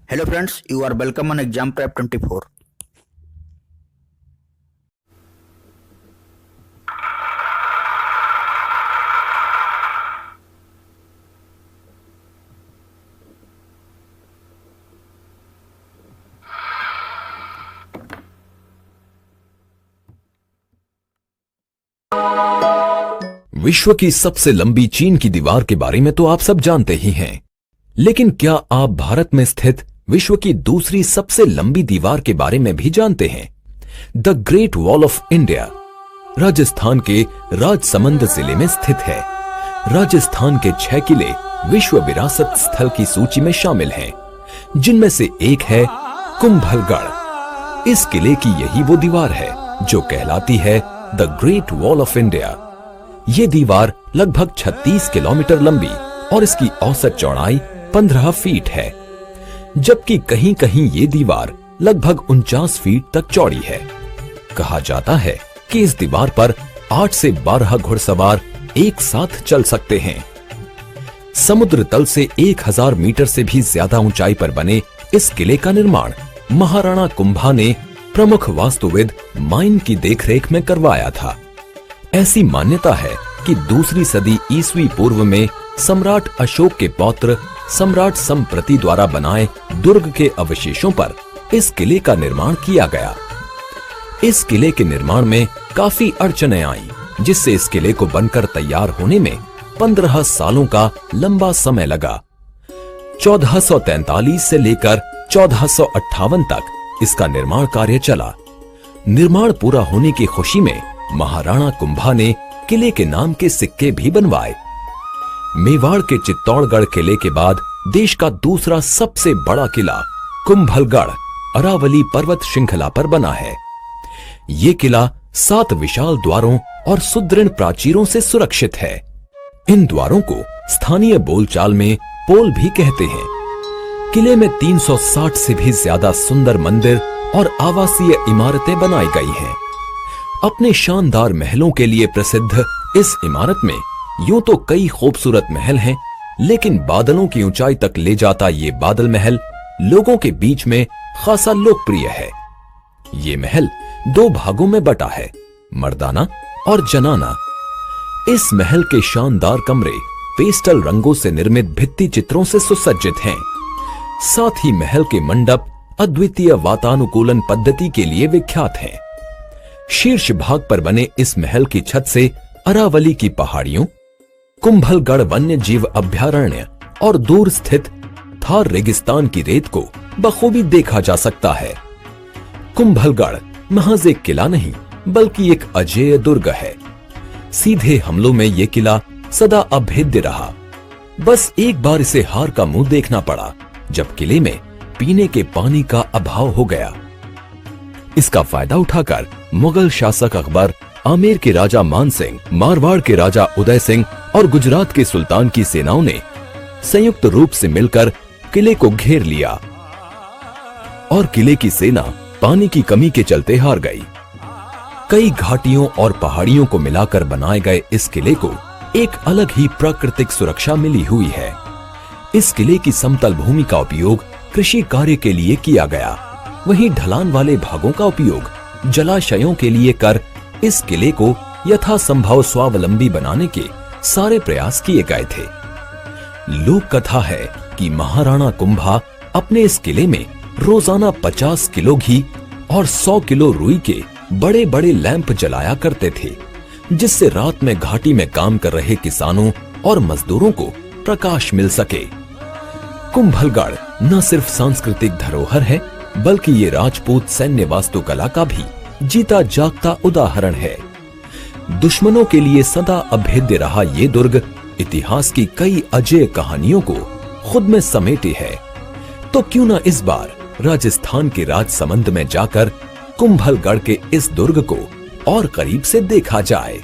Hello friends, you are welcome on Exam Prep 24. विश्व की सबसे लंबी चीन की दीवार के बारे में तो आप सब जानते ही हैं, लेकिन क्या आप भारत में स्थित विश्व की दूसरी सबसे लंबी दीवार के बारे में भी जानते हैं? The great wall of India Rajasthan के राजसमंद जिले में स्थित है। राजस्थान के 6 किले विश्व विरासत स्थल की सूची में शामिल हैं, जिनमें से एक है कुंभलगढ़। इस किले की यही वो दीवार है जो कहलाती है the great wall of India. ये दीवार लगभग 36 किलोमीटर लंबी और इसकी औसत चौड़ाई 15 फीट है, जबकि कहीं कहीं ये दीवार लगभग 49 फीट तक चौड़ी है। कहा जाता है कि इस दीवार पर 8 से 12 घुड़सवार एक साथ चल सकते हैं। समुद्र तल से 1000 मीटर से भी ज्यादा ऊंचाई पर बने इस किले का निर्माण महाराणा कुंभा ने प्रमुख वास्तुविद माइन की देखरेख में करवाया था। ऐसी मान्यता है कि दूसरी सदी ईसवी पूर्व में सम्राट अशोक के पौत्र सम्राट संप्रति द्वारा बनाए दुर्ग के अवशेषों पर इस किले का निर्माण किया गया। इस किले के निर्माण में काफी अड़चनें आईं, जिससे इस किले को बनकर तैयार होने में 15 सालों का लंबा समय लगा। 1443 से लेकर 1458 तक इसका निर्माण कार्य चला। निर्माण पूरा होने की खुशी में महाराणा कुंभा ने किले के नाम के सिक्के भी बनवाए। मेवाड़ के चित्तौड़गढ़ किले के बाद देश का दूसरा सबसे बड़ा किला कुंभलगढ़ अरावली पर्वत श्रृंखला पर बना है। ये किला 7 विशाल द्वारों और सुदृढ़ प्राचीरों से सुरक्षित है। इन द्वारों को स्थानीय बोलचाल में पोल भी कहते हैं। किले में 360 से भी ज्यादा सुंदर मंदिर और आवासीय इमारतें बनाई गई हैं। अपने शानदार महलों के लिए प्रसिद्ध इस इमारत में यूं तो कई खूबसूरत महल हैं, लेकिन बादलों की ऊंचाई तक ले जाता ये बादल महल लोगों के बीच में खासा लोकप्रिय है। ये महल 2 भागों में बटा है, मर्दाना और जनाना। इस महल के शानदार कमरे पेस्टल रंगों से निर्मित भित्ति चित्रों से सुसज्जित हैं। साथ ही महल के मंडप अद्वितीय वातानुकूलन पद्धति के लिए विख्यात हैं। शीर्ष भाग पर बने इस महल की छत से अरावली की पहाड़ियों, कुंभलगढ़ वन्य जीव अभयारण्य और दूर स्थित थार रेगिस्तान की रेत को बखूबी देखा जा सकता है। कुंभलगढ़ महज एक किला नहीं, बल्कि एक अजेय दुर्ग है। सीधे हमलों में यह किला सदा अभेद्य रहा। बस एक बार इसे हार का मुंह देखना पड़ा, जब किले में पीने के पानी का अभाव हो गया। इसका फायदा उठाकर मुगल शासक अकबर, आमेर के राजा मान सिंह, मारवाड़ के राजा उदय सिंह और गुजरात के सुल्तान की सेनाओं ने संयुक्त रूप से मिलकर किले को घेर लिया और किले की सेना पानी की कमी के चलते हार गई। कई घाटियों और पहाड़ियों को मिलाकर बनाए गए इस किले को एक अलग ही प्राकृतिक सुरक्षा मिली हुई है। इस किले की समतल भूमि का उपयोग कृषि कार्य के लिए किया गया, वहीं ढलान वाले भागों का उपयोग जलाशयों के लिए कर इस किले को यथासंभव स्वावलंबी बनाने के सारे प्रयास किए गए थे। लोक कथा है कि महाराणा कुंभा अपने इस किले में रोजाना 50 किलो घी और 100 किलो रुई के बड़े बड़े लैंप जलाया करते थे, जिससे रात में घाटी में काम कर रहे किसानों और मजदूरों को प्रकाश मिल सके। कुंभलगढ़ न सिर्फ सांस्कृतिक धरोहर है, बल्कि ये राजपूत सैन्य वास्तुकला का भी जीता जागता उदाहरण है। दुश्मनों के लिए सदा अभेद्य रहा ये दुर्ग इतिहास की कई अजेय कहानियों को खुद में समेटे है। तो क्यों न इस बार राजस्थान के राजसमंद में जाकर कुंभलगढ़ के इस दुर्ग को और करीब से देखा जाए।